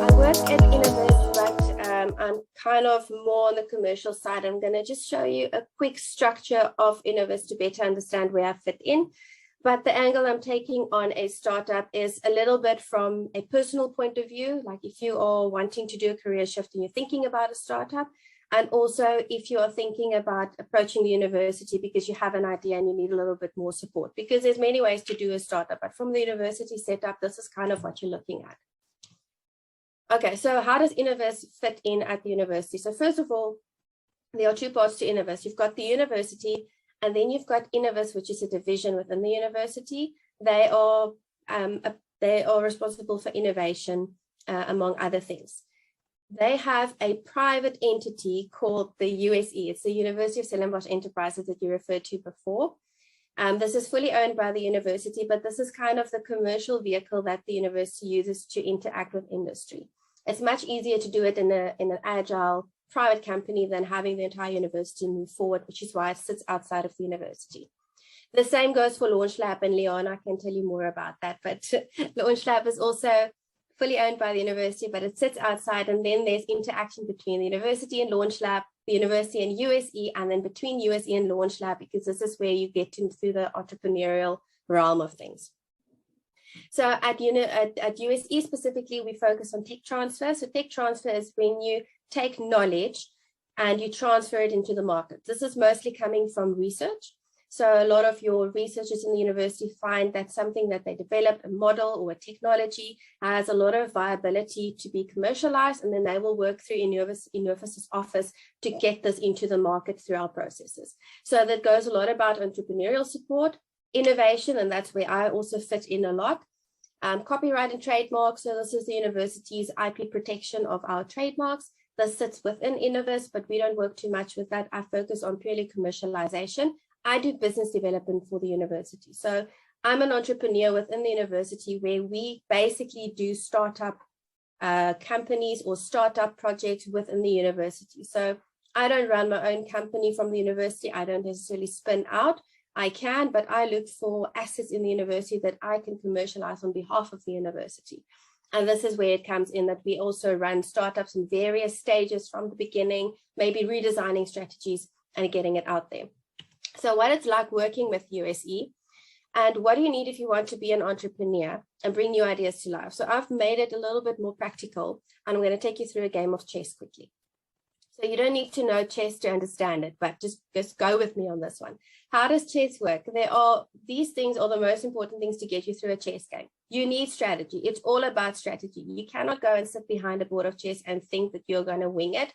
I work at Innovest, but I'm kind of more on the commercial side. I'm going to just show you a quick structure of Innovest to better understand where I fit in. But the angle I'm taking on a startup is a little bit from a personal point of view, like if you are wanting to do a career shift and you're thinking about a startup, and also if you are thinking about approaching the university because you have an idea and you need a little bit more support, because there's many ways to do a startup, but from the university setup, this is kind of what you're looking at. Okay, so how does Innovest fit in at the university? So first of all, there are two parts to Innovest. You've got the university, and then you've got Innovest, which is a division within the university. They are responsible for innovation, among other things. They have a private entity called the USE. It's the University of Stellenbosch Enterprises that you referred to before. This is fully owned by the university, but this is kind of the commercial vehicle that the university uses to interact with industry. It's much easier to do it in an agile private company than having the entire university move forward, which is why it sits outside of the university. The same goes for Launch Lab and Leon. I can tell you more about that, but Launch Lab is also fully owned by the university, but it sits outside, and then there's interaction between the university and Launch Lab, the university and USE, and then between USE and Launch Lab, because this is where you get into the entrepreneurial realm of things. So at USE specifically, we focus on tech transfer. So tech transfer is when you take knowledge and you transfer it into the market. This is mostly coming from research. So a lot of your researchers in the university find that something that they develop, a model or a technology, has a lot of viability to be commercialized, and then they will work through Innovest's office to get this into the market through our processes. So that goes a lot about entrepreneurial support, innovation, and that's where I also fit in a lot. Copyright and trademarks. So this is the university's IP protection of our trademarks. This sits within Innovest, but we don't work too much with that. I focus on purely commercialization. I do business development for the university. So I'm an entrepreneur within the university where we basically do startup companies or startup projects within the university. So I don't run my own company from the university. I don't necessarily spin out. I can, but I look for assets in the university that I can commercialize on behalf of the university. And this is where it comes in, that we also run startups in various stages from the beginning, maybe redesigning strategies and getting it out there. So what it's like working with USE, and what do you need if you want to be an entrepreneur and bring new ideas to life? So I've made it a little bit more practical, and I'm going to take you through a game of chess quickly. So you don't need to know chess to understand it, but just go with me on this one. How does chess work? These things are the most important things to get you through a chess game. You need strategy. It's all about strategy. You cannot go and sit behind a board of chess and think that you're going to wing it.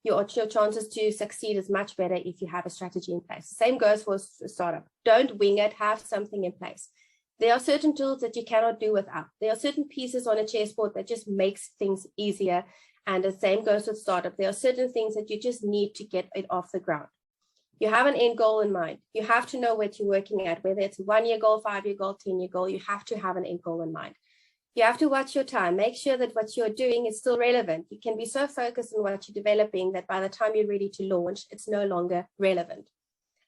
Your chances to succeed is much better if you have a strategy in place. The same goes for a startup. Don't wing it, have something in place. There are certain tools that you cannot do without. There are certain pieces on a chessboard that just makes things easier. And the same goes with startup. There are certain things that you just need to get it off the ground. You have an end goal in mind. You have to know what you're working at, whether it's a 1-year goal, 5-year goal, 10-year goal, you have to have an end goal in mind. You have to watch your time. Make sure that what you're doing is still relevant. You can be so focused on what you're developing that by the time you're ready to launch, it's no longer relevant.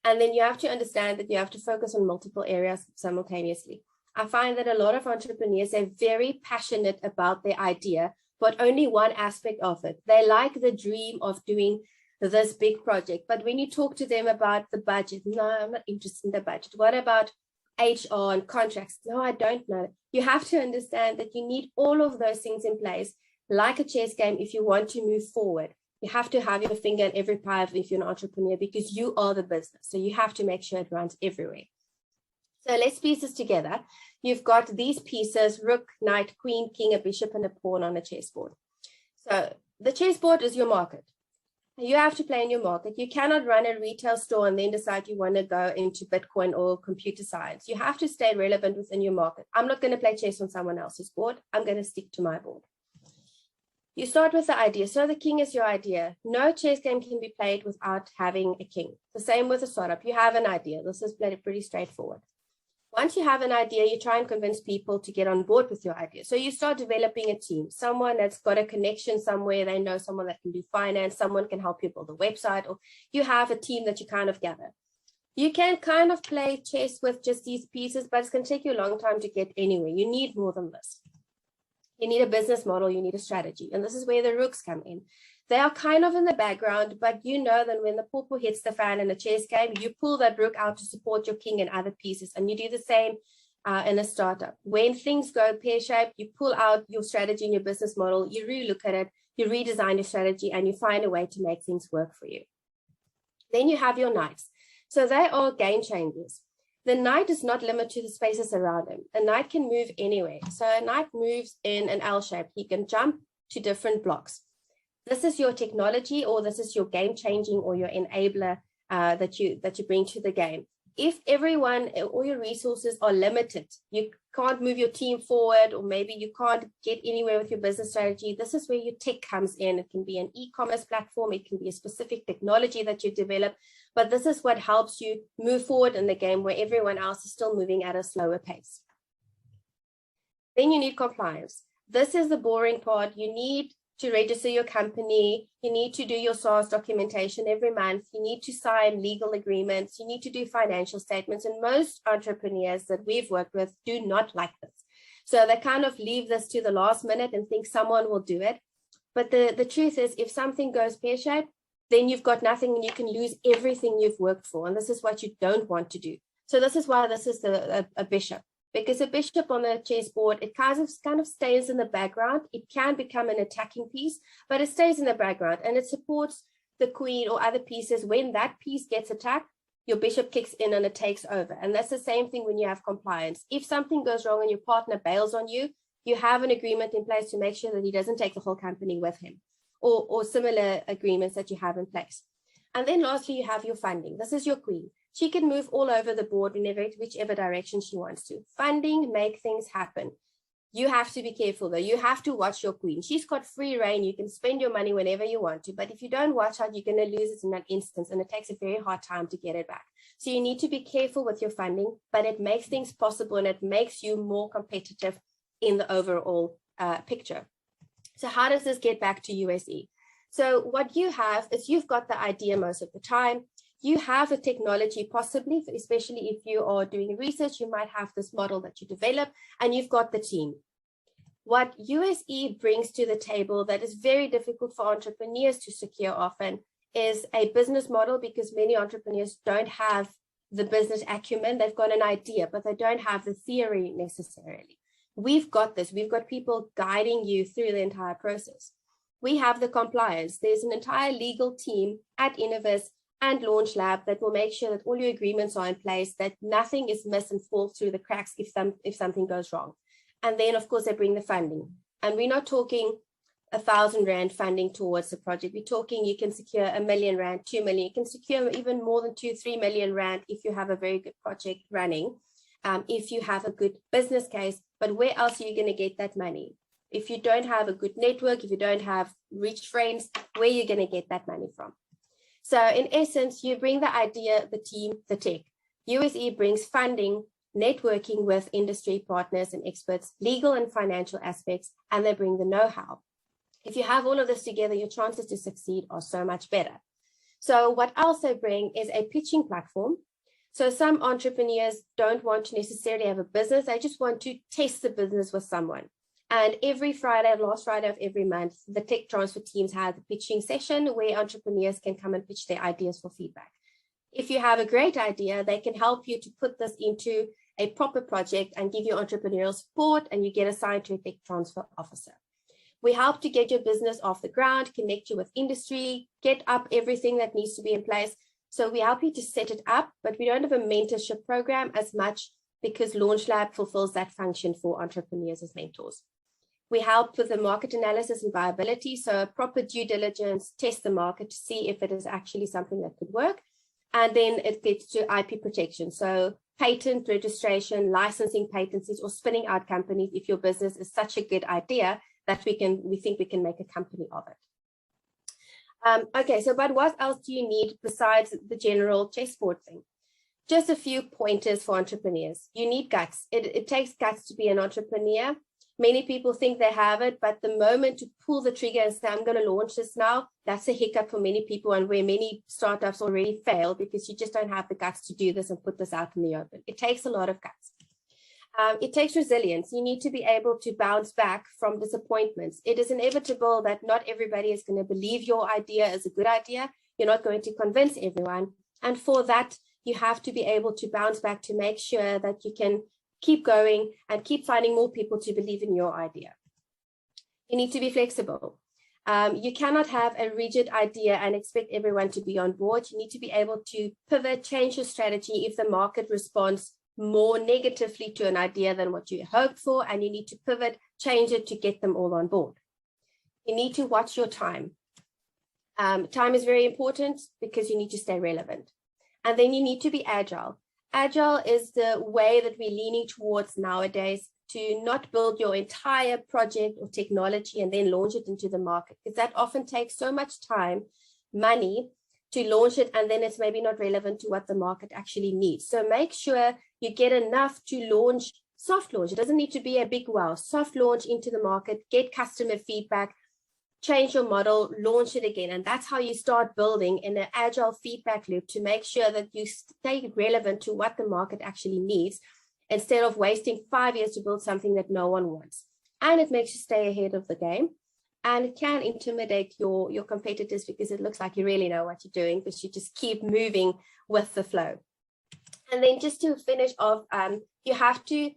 And then you have to understand that you have to focus on multiple areas simultaneously. I find that a lot of entrepreneurs are very passionate about their idea, but only one aspect of it. They like the dream of doing this big project. But when you talk to them about the budget, no, I'm not interested in the budget. What about HR and contracts? No, I don't know. You have to understand that you need all of those things in place, like a chess game. If you want to move forward, you have to have your finger in every pie if you're an entrepreneur, because you are the business. So you have to make sure it runs everywhere. So let's piece this together. You've got these pieces: rook, knight, queen, king, a bishop, and a pawn on a chessboard. So the chessboard is your market. You have to play in your market. You cannot run a retail store and then decide you want to go into Bitcoin or computer science. You have to stay relevant within your market. I'm not going to play chess on someone else's board. I'm going to stick to my board. You start with the idea. So the king is your idea. No chess game can be played without having a king. The same with a startup. You have an idea. This is pretty straightforward. Once you have an idea, you try and convince people to get on board with your idea. So you start developing a team, someone that's got a connection somewhere. They know someone that can do finance, someone can help you build a website, or you have a team that you kind of gather. You can kind of play chess with just these pieces, but it's going to take you a long time to get anywhere. You need more than this. You need a business model, you need a strategy. And this is where the rooks come in. They are kind of in the background, but you know that when the pawpaw hits the fan in a chess game, you pull that rook out to support your king and other pieces. And you do the same in a startup. When things go pear-shaped, you pull out your strategy and your business model, you relook at it, you redesign your strategy, and you find a way to make things work for you. Then you have your knights. So they are game changers. The knight is not limited to the spaces around him. A knight can move anywhere. So a knight moves in an L shape. He can jump to different blocks. This is your technology, or this is your game changing or your enabler that you bring to the game. If everyone or your resources are limited, you can't move your team forward, or maybe you can't get anywhere with your business strategy, this is where your tech comes in. It can be an e-commerce platform, it can be a specific technology that you develop, but this is what helps you move forward in the game where everyone else is still moving at a slower pace. Then you need compliance. This is the boring part. You need to register your company, you need to do your SaaS documentation every month, you need to sign legal agreements, you need to do financial statements, and most entrepreneurs that we've worked with do not like this. So they kind of leave this to the last minute and think someone will do it. But the truth is, if something goes pear-shaped, then you've got nothing and you can lose everything you've worked for. And this is what you don't want to do. So this is why this is a bishop. Because a bishop on the chessboard, it kind of stays in the background. It can become an attacking piece, but it stays in the background and it supports the queen or other pieces. When that piece gets attacked, your bishop kicks in and it takes over. And that's the same thing when you have compliance. If something goes wrong and your partner bails on you, you have an agreement in place to make sure that he doesn't take the whole company with him, or similar agreements that you have in place. And then lastly, you have your funding. This is your queen. She can move all over the board whichever direction she wants to. Funding, make things happen. You have to be careful though. You have to watch your queen. She's got free reign. You can spend your money whenever you want to, but if you don't watch out, you're going to lose it in that instance, and it takes a very hard time to get it back. So you need to be careful with your funding, but it makes things possible and it makes you more competitive in the overall picture. So how does this get back to USE? So what you have is you've got the idea most of the time. You have a technology, possibly, especially if you are doing research, you might have this model that you develop, and you've got the team. What USE brings to the table that is very difficult for entrepreneurs to secure often is a business model, because many entrepreneurs don't have the business acumen. They've got an idea, but they don't have the theory necessarily. We've got this. We've got people guiding you through the entire process. We have the compliance. There's an entire legal team at Innovus and Launch Lab that will make sure that all your agreements are in place, that nothing is missed and falls through the cracks if something goes wrong. And then, of course, they bring the funding. And we're not talking 1,000 Rand funding towards the project. We're talking you can secure R1 million, 2 million. You can secure even more than 2-3 million Rand if you have a very good project running, if you have a good business case. But where else are you going to get that money? If you don't have a good network, if you don't have rich friends, where are you going to get that money from? So in essence, you bring the idea, the team, the tech. USE brings funding, networking with industry partners and experts, legal and financial aspects, and they bring the know-how. If you have all of this together, your chances to succeed are so much better. So what else they bring is a pitching platform. So some entrepreneurs don't want to necessarily have a business. They just want to test the business with someone. And every Friday, last Friday of every month, the tech transfer teams have a pitching session where entrepreneurs can come and pitch their ideas for feedback. If you have a great idea, they can help you to put this into a proper project and give you entrepreneurial support, and you get assigned to a tech transfer officer. We help to get your business off the ground, connect you with industry, get up everything that needs to be in place. So we help you to set it up, but we don't have a mentorship program as much, because Launch Lab fulfills that function for entrepreneurs as mentors. We help with the market analysis and viability, so a proper due diligence, test the market to see if it is actually something that could work. And then it gets to IP protection, so patent registration, licensing patents, or spinning out companies if your business is such a good idea that we think we can make a company of it. Okay, so but what else do you need besides the general chessboard thing? Just a few pointers for entrepreneurs. You need guts. It takes guts to be an entrepreneur. Many people think they have it, but the moment to pull the trigger and say, I'm going to launch this now, that's a hiccup for many people, and where many startups already fail because you just don't have the guts to do this and put this out in the open. It takes a lot of guts. It takes resilience. You need to be able to bounce back from disappointments. It is inevitable that not everybody is going to believe your idea is a good idea. You're not going to convince everyone. And for that, you have to be able to bounce back to make sure that you can keep going and keep finding more people to believe in your idea. You need to be flexible. You cannot have a rigid idea and expect everyone to be on board. You need to be able to pivot, change your strategy if the market responds more negatively to an idea than what you hoped for, and you need to pivot, change it to get them all on board. You need to watch your time. Time is very important because you need to stay relevant. And then you need to be agile. Agile is the way that we're leaning towards nowadays, to not build your entire project or technology and then launch it into the market, because that often takes so much time, money to launch it, and then it's maybe not relevant to what the market actually needs. So make sure you get enough to launch, soft launch. It doesn't need to be a big wow, soft launch into the market, get customer feedback, change your model, launch it again. And that's how you start building in an agile feedback loop to make sure that you stay relevant to what the market actually needs, instead of wasting 5 years to build something that no one wants. And it makes you stay ahead of the game. And it can intimidate your competitors because it looks like you really know what you're doing, but you just keep moving with the flow. And then just to finish off, you have to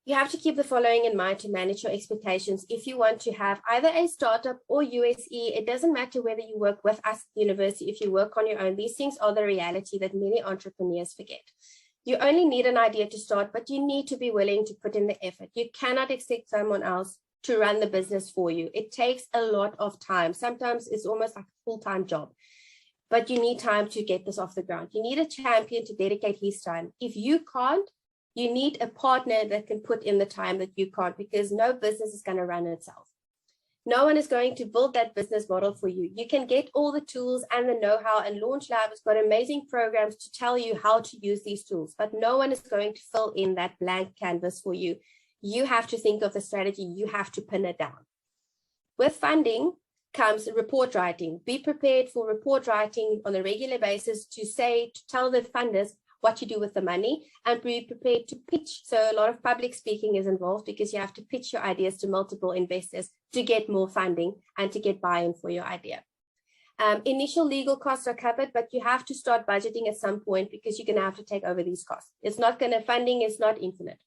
keep the following in mind to manage your expectations. If you want to have either a startup or USE, it doesn't matter whether you work with us at the university, if you work on your own, these things are the reality that many entrepreneurs forget. You only need an idea to start, but you need to be willing to put in the effort. You cannot expect someone else to run the business for you. It takes a lot of time. Sometimes it's almost like a full-time job, but you need time to get this off the ground. You need a champion to dedicate his time. If you can't, you need a partner that can put in the time that you can't, because no business is going to run itself. No one is going to build that business model for you. You can get all the tools and the know-how, and Launch Lab has got amazing programs to tell you how to use these tools, but no one is going to fill in that blank canvas for you. You have to think of the strategy. You have to pin it down. With funding comes report writing. Be prepared for report writing on a regular basis to tell the funders what you do with the money, and be prepared to pitch. So a lot of public speaking is involved because you have to pitch your ideas to multiple investors to get more funding and to get buy-in for your idea. Initial legal costs are covered, but you have to start budgeting at some point because you're going to have to take over these costs. Funding is not infinite.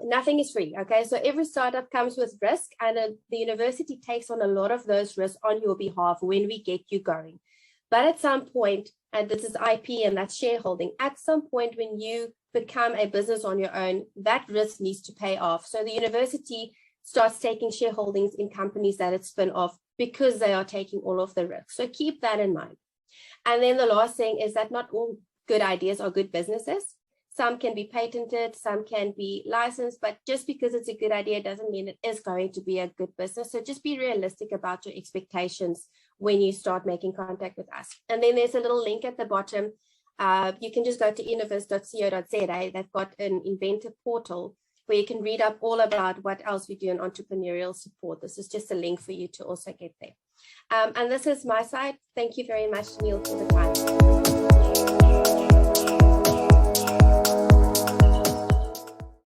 Nothing is free, okay? So every startup comes with risk, and the university takes on a lot of those risks on your behalf when we get you going. But at some point, and this is IP and that's shareholding, at some point when you become a business on your own, that risk needs to pay off. So the university starts taking shareholdings in companies that it spin off because they are taking all of the risk. So keep that in mind. And then the last thing is that not all good ideas are good businesses. Some can be patented, some can be licensed, but just because it's a good idea doesn't mean it is going to be a good business. So just be realistic about your expectations when you start making contact with us. And then there's a little link at the bottom. You can just go to innovus.co.za. They've got an inventor portal where you can read up all about what else we do in entrepreneurial support. This is just a link for you to also get there. And this is my side. Thank you very much, Neil, for the time.